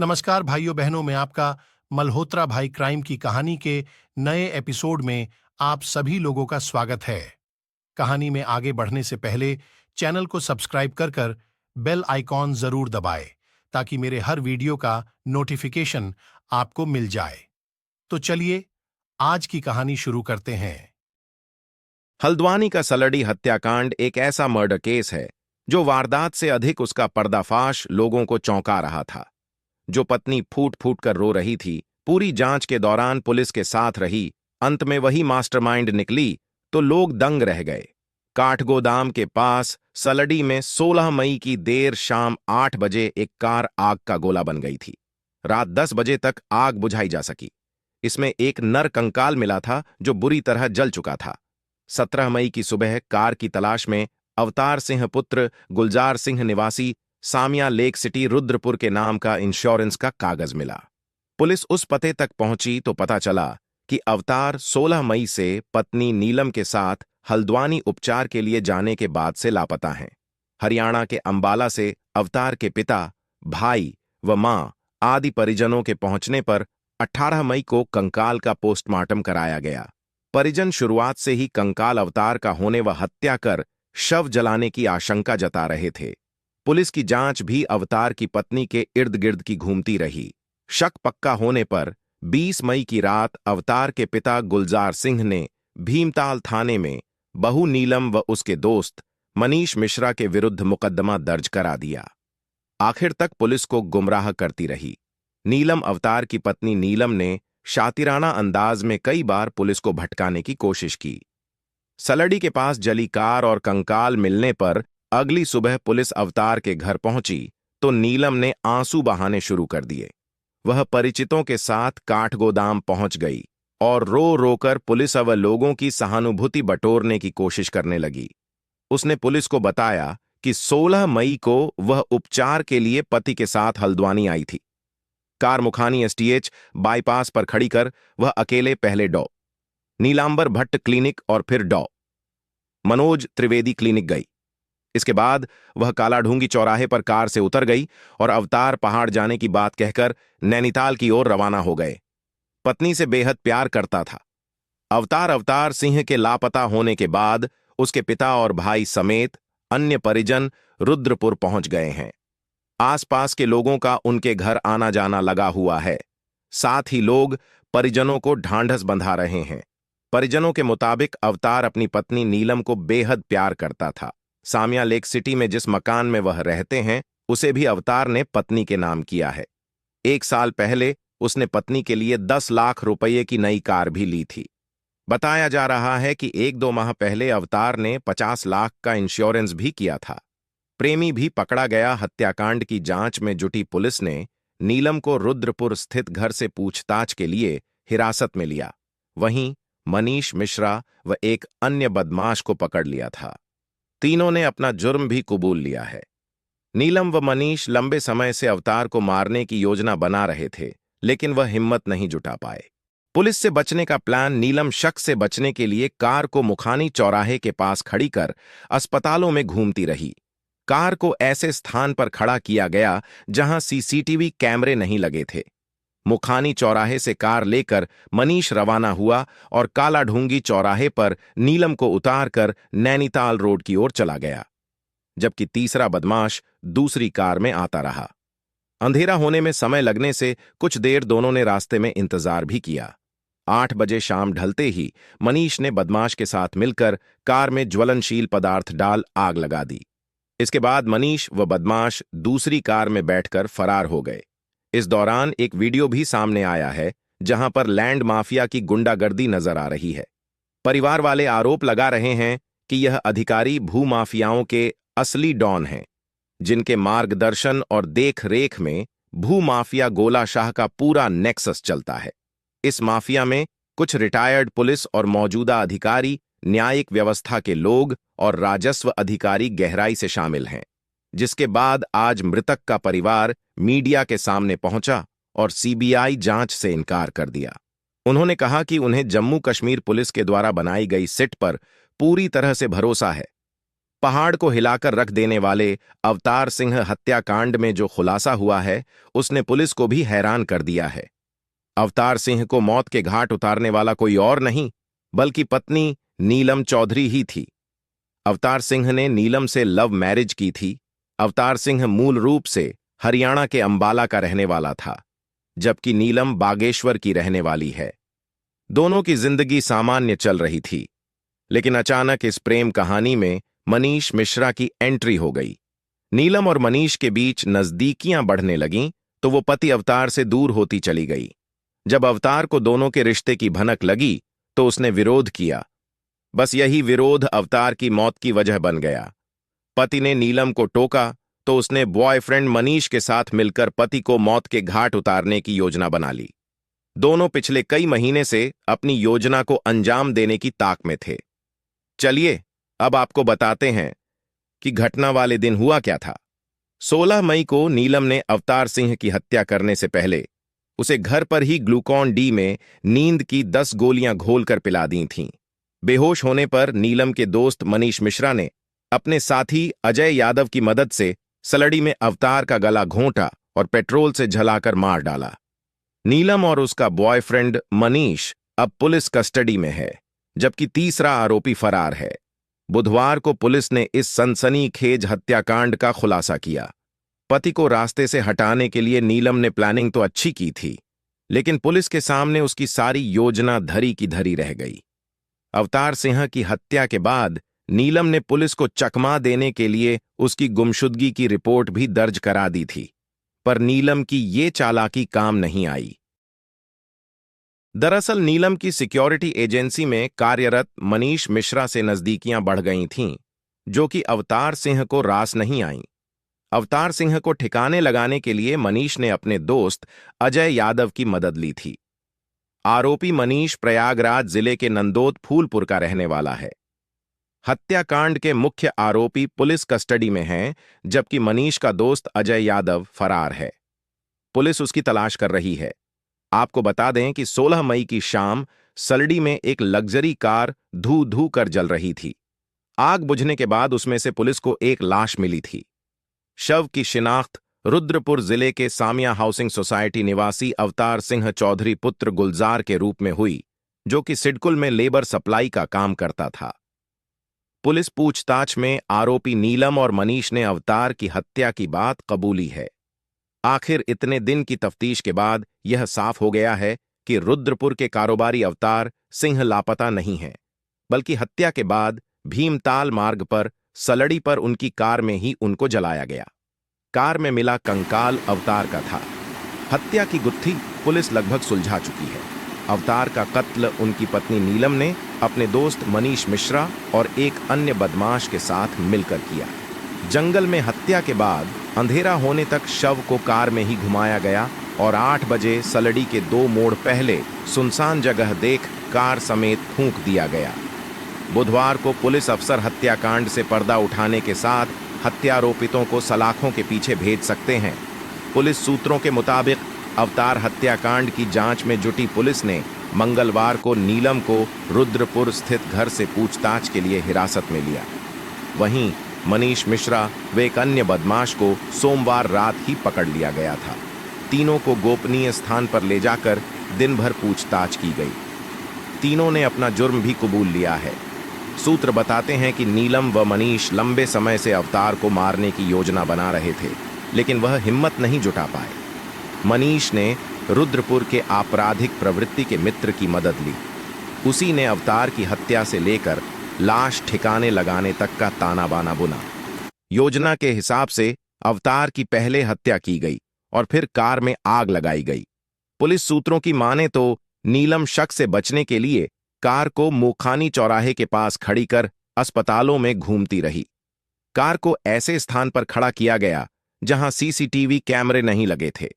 नमस्कार भाइयों बहनों, मैं आपका मल्होत्रा भाई क्राइम की कहानी के नए एपिसोड में आप सभी लोगों का स्वागत है। कहानी में आगे बढ़ने से पहले चैनल को सब्सक्राइब कर कर बेल आइकॉन जरूर दबाएं ताकि मेरे हर वीडियो का नोटिफिकेशन आपको मिल जाए। तो चलिए आज की कहानी शुरू करते हैं। हल्द्वानी का सलड़ी हत्याकांड एक ऐसा मर्डर केस है जो वारदात से अधिक उसका पर्दाफाश लोगों को चौंका रहा था। जो पत्नी फूट फूट कर रो रही थी, पूरी जांच के दौरान पुलिस के साथ रही, अंत में वही मास्टरमाइंड निकली तो लोग दंग रह गए। काठगोदाम के पास सलड़ी में 16 मई की देर शाम 8 बजे एक कार आग का गोला बन गई थी। रात 10 बजे तक आग बुझाई जा सकी। इसमें एक नर कंकाल मिला था जो बुरी तरह जल चुका था। 17 मई की सुबह कार की तलाश में अवतार सिंह पुत्र गुलजार सिंह निवासी सामिया लेक सिटी रुद्रपुर के नाम का इंश्योरेंस का कागज मिला। पुलिस उस पते तक पहुंची तो पता चला कि अवतार 16 मई से पत्नी नीलम के साथ हल्द्वानी उपचार के लिए जाने के बाद से लापता हैं। हरियाणा के अंबाला से अवतार के पिता, भाई व मां आदि परिजनों के पहुंचने पर 18 मई को कंकाल का पोस्टमार्टम कराया गया। परिजन शुरुआत से ही कंकाल अवतार का होने व हत्या कर शव जलाने की आशंका जता रहे थे। पुलिस की जांच भी अवतार की पत्नी के इर्द गिर्द की घूमती रही। शक पक्का होने पर 20 मई की रात अवतार के पिता गुलजार सिंह ने भीमताल थाने में बहू नीलम व उसके दोस्त मनीष मिश्रा के विरुद्ध मुकदमा दर्ज करा दिया। आखिर तक पुलिस को गुमराह करती रही। नीलम अवतार की पत्नी नीलम ने शातिराना अंदाज में कई बार पुलिस को भटकाने की कोशिश की। सलड़ी के पास जली कार और कंकाल मिलने पर अगली सुबह पुलिस अवतार के घर पहुंची तो नीलम ने आंसू बहाने शुरू कर दिए। वह परिचितों के साथ काठगोदाम पहुंच गई और रो रोकर पुलिस व लोगों की सहानुभूति बटोरने की कोशिश करने लगी। उसने पुलिस को बताया कि 16 मई को वह उपचार के लिए पति के साथ हल्द्वानी आई थी। कार मुखानी एसटीएच बाईपास पर खड़ी कर वह अकेले पहले डॉ नीलांबर भट्ट क्लिनिक और फिर डॉ मनोज त्रिवेदी क्लिनिक गई। इसके बाद वह कालाढूंगी चौराहे पर कार से उतर गई और अवतार पहाड़ जाने की बात कहकर नैनीताल की ओर रवाना हो गए। पत्नी से बेहद प्यार करता था। अवतार सिंह के लापता होने के बाद उसके पिता और भाई समेत अन्य परिजन रुद्रपुर पहुंच गए हैं। आसपास के लोगों का उनके घर आना जाना लगा हुआ है। साथ ही लोग परिजनों को ढांढस बंधा रहे हैं। परिजनों के मुताबिक अवतार अपनी पत्नी नीलम को बेहद प्यार करता था। सामिया लेक सिटी में जिस मकान में वह रहते हैं उसे भी अवतार ने पत्नी के नाम किया है। 1 साल पहले उसने पत्नी के लिए 10 लाख रुपये की नई कार भी ली थी। बताया जा रहा है कि 1-2 माह पहले अवतार ने 50 लाख का इंश्योरेंस भी किया था। प्रेमी भी पकड़ा गया। हत्याकांड की जांच में जुटी पुलिस ने नीलम को रुद्रपुर स्थित घर से पूछताछ के लिए हिरासत में लिया। वहीं मनीष मिश्रा व एक अन्य बदमाश को पकड़ लिया था। तीनों ने अपना जुर्म भी कबूल लिया है। नीलम व मनीष लंबे समय से अवतार को मारने की योजना बना रहे थे, लेकिन वह हिम्मत नहीं जुटा पाए। पुलिस से बचने का प्लान नीलम शक से बचने के लिए कार को मुखानी चौराहे के पास खड़ी कर अस्पतालों में घूमती रही। कार को ऐसे स्थान पर खड़ा किया गया जहां सीसीटीवी कैमरे नहीं लगे थे। मुखानी चौराहे से कार लेकर मनीष रवाना हुआ और कालाढूंगी चौराहे पर नीलम को उतारकर नैनीताल रोड की ओर चला गया, जबकि तीसरा बदमाश दूसरी कार में आता रहा। अंधेरा होने में समय लगने से कुछ देर दोनों ने रास्ते में इंतजार भी किया। 8 बजे शाम ढलते ही मनीष ने बदमाश के साथ मिलकर कार में ज्वलनशील पदार्थ डाल आग लगा दी। इसके बाद मनीष व बदमाश दूसरी कार में बैठकर फरार हो गए। इस दौरान एक वीडियो भी सामने आया है जहां पर लैंड माफिया की गुंडागर्दी नजर आ रही है। परिवार वाले आरोप लगा रहे हैं कि यह अधिकारी भूमाफियाओं के असली डॉन हैं, जिनके मार्गदर्शन और देख-रेख में भूमाफिया गोला शाह का पूरा नेक्सस चलता है। इस माफिया में कुछ रिटायर्ड पुलिस और मौजूदा अधिकारी, न्यायिक व्यवस्था के लोग और राजस्व अधिकारी गहराई से शामिल हैं, जिसके बाद आज मृतक का परिवार मीडिया के सामने पहुंचा और सीबीआई जांच से इनकार कर दिया। उन्होंने कहा कि उन्हें जम्मू कश्मीर पुलिस के द्वारा बनाई गई सिट पर पूरी तरह से भरोसा है। पहाड़ को हिलाकर रख देने वाले अवतार सिंह हत्याकांड में जो खुलासा हुआ है उसने पुलिस को भी हैरान कर दिया है। अवतार सिंह को मौत के घाट उतारने वाला कोई और नहीं बल्कि पत्नी नीलम चौधरी ही थी। अवतार सिंह ने नीलम से लव मैरिज की थी। अवतार सिंह मूल रूप से हरियाणा के अंबाला का रहने वाला था, जबकि नीलम बागेश्वर की रहने वाली है। दोनों की जिंदगी सामान्य चल रही थी, लेकिन अचानक इस प्रेम कहानी में मनीष मिश्रा की एंट्री हो गई। नीलम और मनीष के बीच नजदीकियां बढ़ने लगीं तो वो पति अवतार से दूर होती चली गई। जब अवतार को दोनों के रिश्ते की भनक लगी तो उसने विरोध किया। बस यही विरोध अवतार की मौत की वजह बन गया। पति ने नीलम को टोका तो उसने बॉयफ्रेंड मनीष के साथ मिलकर पति को मौत के घाट उतारने की योजना बना ली। दोनों पिछले कई महीने से अपनी योजना को अंजाम देने की ताक में थे। चलिए अब आपको बताते हैं कि घटना वाले दिन हुआ क्या था। 16 मई को नीलम ने अवतार सिंह की हत्या करने से पहले उसे घर पर ही ग्लूकॉन डी में नींद की 10 गोलियां घोलकर पिला दी थीं। बेहोश होने पर नीलम के दोस्त मनीष मिश्रा ने अपने साथी अजय यादव की मदद से सलड़ी में अवतार का गला घोंटा और पेट्रोल से जलाकर मार डाला। नीलम और उसका बॉयफ्रेंड मनीष अब पुलिस कस्टडी में है, जबकि तीसरा आरोपी फरार है। बुधवार को पुलिस ने इस सनसनीखेज हत्याकांड का खुलासा किया। पति को रास्ते से हटाने के लिए नीलम ने प्लानिंग तो अच्छी की थी, लेकिन पुलिस के सामने उसकी सारी योजना धरी की धरी रह गई। अवतार सिंह की हत्या के बाद नीलम ने पुलिस को चकमा देने के लिए उसकी गुमशुदगी की रिपोर्ट भी दर्ज करा दी थी, पर नीलम की ये चालाकी काम नहीं आई। दरअसल नीलम की सिक्योरिटी एजेंसी में कार्यरत मनीष मिश्रा से नजदीकियां बढ़ गई थीं, जो कि अवतार सिंह को रास नहीं आईं। अवतार सिंह को ठिकाने लगाने के लिए मनीष ने अपने दोस्त अजय यादव की मदद ली थी। आरोपी मनीष प्रयागराज जिले के नंदोद फूलपुर का रहने वाला है। हत्याकांड के मुख्य आरोपी पुलिस कस्टडी में हैं, जबकि मनीष का दोस्त अजय यादव फरार है। पुलिस उसकी तलाश कर रही है। आपको बता दें कि 16 मई की शाम सलड़ी में एक लग्जरी कार धू धू कर जल रही थी। आग बुझने के बाद उसमें से पुलिस को एक लाश मिली थी। शव की शिनाख्त रुद्रपुर जिले के सामिया हाउसिंग सोसाइटी निवासी अवतार सिंह चौधरी पुत्र गुलजार के रूप में हुई, जो कि सिडकुल में लेबर सप्लाई का काम करता था। पुलिस पूछताछ में आरोपी नीलम और मनीष ने अवतार की हत्या की बात कबूली है। आखिर इतने दिन की तफ्तीश के बाद यह साफ हो गया है कि रुद्रपुर के कारोबारी अवतार सिंह लापता नहीं है, बल्कि हत्या के बाद भीमताल मार्ग पर सलड़ी पर उनकी कार में ही उनको जलाया गया। कार में मिला कंकाल अवतार का था। हत्या की गुत्थी पुलिस लगभग सुलझा चुकी है। अवतार का कत्ल उनकी पत्नी नीलम ने अपने दोस्त मनीष मिश्रा और एक अन्य बदमाश के साथ मिलकर किया। जंगल में हत्या के बाद अंधेरा होने तक शव को कार में ही घुमाया गया और 8 बजे सलड़ी के 2 मोड़ पहले सुनसान जगह देख कार समेत फूंक दिया गया। बुधवार को पुलिस अफसर हत्याकांड से पर्दा उठाने के साथ हत्यारोपितों को सलाखों के पीछे भेज सकते हैं। पुलिस सूत्रों के मुताबिक अवतार हत्याकांड की जांच में जुटी पुलिस ने मंगलवार को नीलम को रुद्रपुर स्थित घर से पूछताछ के लिए हिरासत में लिया। वहीं मनीष मिश्रा व एक अन्य बदमाश को सोमवार रात ही पकड़ लिया गया था। तीनों को गोपनीय स्थान पर ले जाकर दिन भर पूछताछ की गई। तीनों ने अपना जुर्म भी कबूल लिया है। सूत्र बताते हैं कि नीलम व मनीष लंबे समय से अवतार को मारने की योजना बना रहे थे, लेकिन वह हिम्मत नहीं जुटा पाए। मनीष ने रुद्रपुर के आपराधिक प्रवृत्ति के मित्र की मदद ली। उसी ने अवतार की हत्या से लेकर लाश ठिकाने लगाने तक का ताना बाना बुना। योजना के हिसाब से अवतार की पहले हत्या की गई और फिर कार में आग लगाई गई। पुलिस सूत्रों की माने तो नीलम शक से बचने के लिए कार को मुखानी चौराहे के पास खड़ी कर अस्पतालों में घूमती रही। कार को ऐसे स्थान पर खड़ा किया गया जहां सीसीटीवी कैमरे नहीं लगे थे।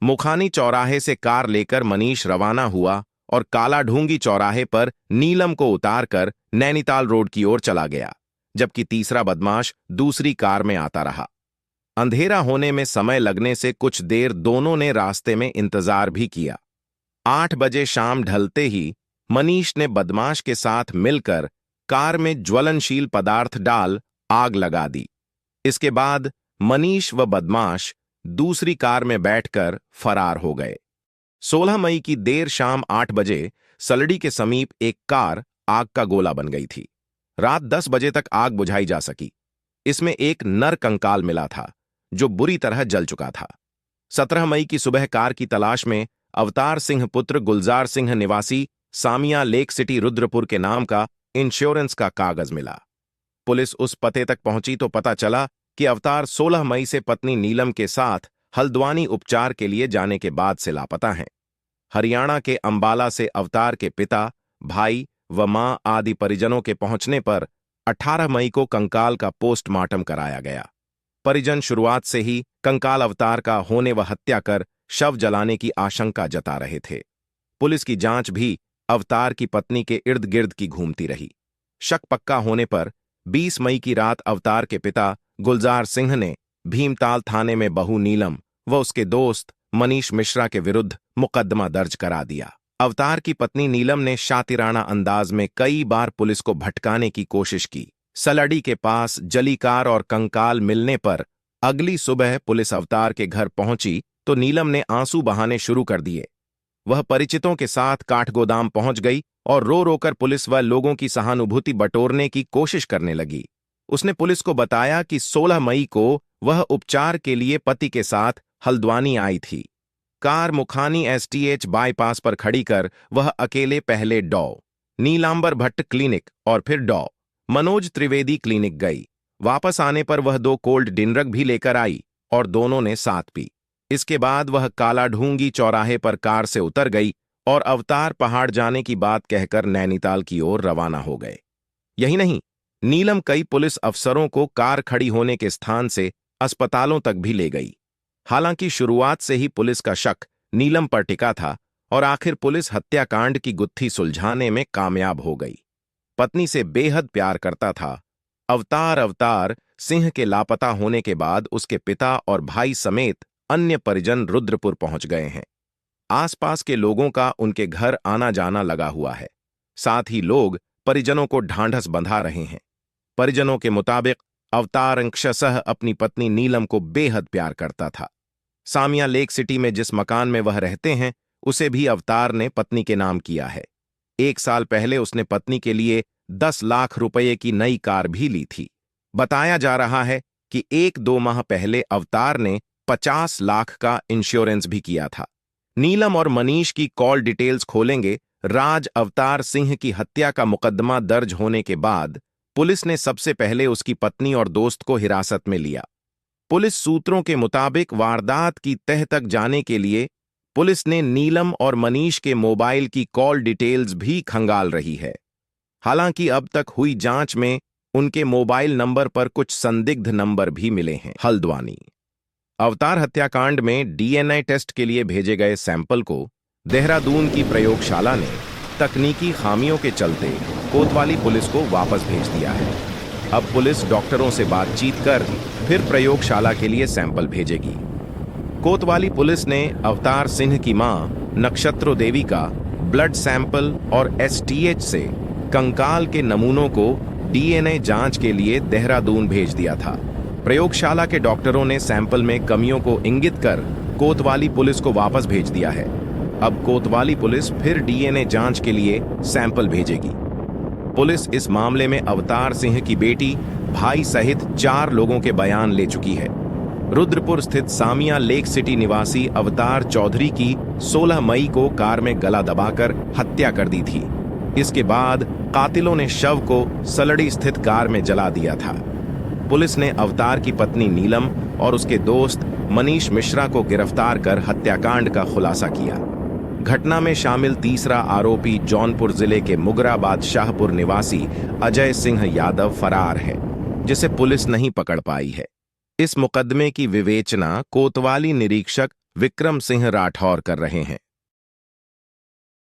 मुखानी चौराहे से कार लेकर मनीष रवाना हुआ और काला ढूंगी चौराहे पर नीलम को उतारकर नैनीताल रोड की ओर चला गया, जबकि तीसरा बदमाश दूसरी कार में आता रहा। अंधेरा होने में समय लगने से कुछ देर दोनों ने रास्ते में इंतजार भी किया। 8 बजे शाम ढलते ही मनीष ने बदमाश के साथ मिलकर कार में ज्वलनशील पदार्थ डाल आग लगा दी। इसके बाद मनीष व बदमाश दूसरी कार में बैठकर फरार हो गए। 16 मई की देर शाम 8 बजे सलड़ी के समीप एक कार आग का गोला बन गई थी। रात 10 बजे तक आग बुझाई जा सकी। इसमें एक नर कंकाल मिला था जो बुरी तरह जल चुका था। 17 मई की सुबह कार की तलाश में अवतार सिंह पुत्र गुलजार सिंह निवासी सामिया लेक सिटी रुद्रपुर के नाम का इंश्योरेंस का कागज मिला। पुलिस उस पते तक पहुंची तो पता चला कि अवतार 16 मई से पत्नी नीलम के साथ हल्द्वानी उपचार के लिए जाने के बाद से लापता हैं। हरियाणा के अंबाला से अवतार के पिता, भाई व मां आदि परिजनों के पहुंचने पर 18 मई को कंकाल का पोस्टमार्टम कराया गया। परिजन शुरुआत से ही कंकाल अवतार का होने व हत्या कर शव जलाने की आशंका जता रहे थे। पुलिस की जांच भी अवतार की पत्नी के इर्द गिर्द की घूमती रही। शक पक्का होने पर 20 मई की रात अवतार के पिता गुलजार सिंह ने भीमताल थाने में बहू नीलम व उसके दोस्त मनीष मिश्रा के विरुद्ध मुकदमा दर्ज करा दिया। अवतार की पत्नी नीलम ने शातिराना अंदाज में कई बार पुलिस को भटकाने की कोशिश की। सलड़ी के पास जली कार और कंकाल मिलने पर अगली सुबह पुलिस अवतार के घर पहुंची तो नीलम ने आंसू बहाने शुरू कर दिए। वह परिचितों के साथ काठगोदाम पहुंच गई और रो रोकर पुलिस व लोगों की सहानुभूति बटोरने की कोशिश करने लगी। उसने पुलिस को बताया कि 16 मई को वह उपचार के लिए पति के साथ हल्द्वानी आई थी। कार मुखानी एसटीएच बाईपास पर खड़ी कर वह अकेले पहले डॉ. नीलांबर भट्ट क्लिनिक और फिर डॉ. मनोज त्रिवेदी क्लिनिक गई। वापस आने पर वह 2 कोल्ड डिनरक भी लेकर आई और दोनों ने साथ पी। इसके बाद वह काला ढूंगी चौराहे पर कार से उतर गई और अवतार पहाड़ जाने की बात कहकर नैनीताल की ओर रवाना हो गए। यही नहीं, नीलम कई पुलिस अफसरों को कार खड़ी होने के स्थान से अस्पतालों तक भी ले गई। हालांकि शुरुआत से ही पुलिस का शक नीलम पर टिका था और आखिर पुलिस हत्याकांड की गुत्थी सुलझाने में कामयाब हो गई। पत्नी से बेहद प्यार करता था। अवतार सिंह के लापता होने के बाद उसके पिता और भाई समेत अन्य परिजन रुद्रपुर पहुंच गए हैं। आसपास के लोगों का उनके घर आना जाना लगा हुआ है। साथ ही लोग परिजनों को ढांढस बंधा रहे हैं। परिजनों के मुताबिक अवतार अंशतः अपनी पत्नी नीलम को बेहद प्यार करता था। सामिया लेक सिटी में जिस मकान में वह रहते हैं उसे भी अवतार ने पत्नी के नाम किया है। 1 साल पहले उसने पत्नी के लिए 10 लाख रुपए की नई कार भी ली थी। बताया जा रहा है कि 1-2 माह पहले अवतार ने 50 लाख का इंश्योरेंस भी किया था। नीलम और मनीष की कॉल डिटेल्स खोलेंगे। राज अवतार सिंह की हत्या का मुकदमा दर्ज होने के बाद पुलिस ने सबसे पहले उसकी पत्नी और दोस्त को हिरासत में लिया। पुलिस सूत्रों के मुताबिक वारदात की तह तक जाने के लिए पुलिस ने नीलम और मनीष के मोबाइल की कॉल डिटेल्स भी खंगाल रही है। हालांकि अब तक हुई जांच में उनके मोबाइल नंबर पर कुछ संदिग्ध नंबर भी मिले हैं। हल्द्वानी अवतार हत्याकांड में डीएनए टेस्ट के लिए भेजे गए सैंपल को देहरादून की प्रयोगशाला ने तकनीकी खामियों के चलते कोतवाली पुलिस को वापस भेज दिया है। अब पुलिस डॉक्टरों से बातचीत कर फिर प्रयोगशाला के लिए सैंपल भेजेगी। कोतवाली पुलिस ने अवतार सिंह की मां नक्षत्रो देवी का ब्लड सैंपल और एसटीएच से कंकाल के नमूनों को डीएनए जांच के लिए देहरादून भेज दिया था। प्रयोगशाला के डॉक्टरों ने सैंपल में कमियों को इंगित कर कोतवाली पुलिस को वापस भेज दिया है। अब कोतवाली पुलिस फिर डीएनए जांच के लिए सैंपल भेजेगी। पुलिस इस मामले में अवतार सिंह की बेटी, भाई सहित 4 लोगों के बयान ले चुकी है। रुद्रपुर स्थित सामिया लेक सिटी निवासी अवतार चौधरी की 16 मई को कार में गला दबाकर हत्या कर दी थी। इसके बाद कातिलों ने शव को सलड़ी स्थित कार में जला दिया था। पुलिस ने अवतार की पत्नी नीलम और उसके दोस्त मनीष मिश्रा को गिरफ्तार कर हत्याकांड का खुलासा किया। घटना में शामिल तीसरा आरोपी जौनपुर जिले के मुगराबाद शाहपुर निवासी अजय सिंह यादव फरार है, जिसे पुलिस नहीं पकड़ पाई है। इस मुकदमे की विवेचना कोतवाली निरीक्षक विक्रम सिंह राठौर कर रहे हैं।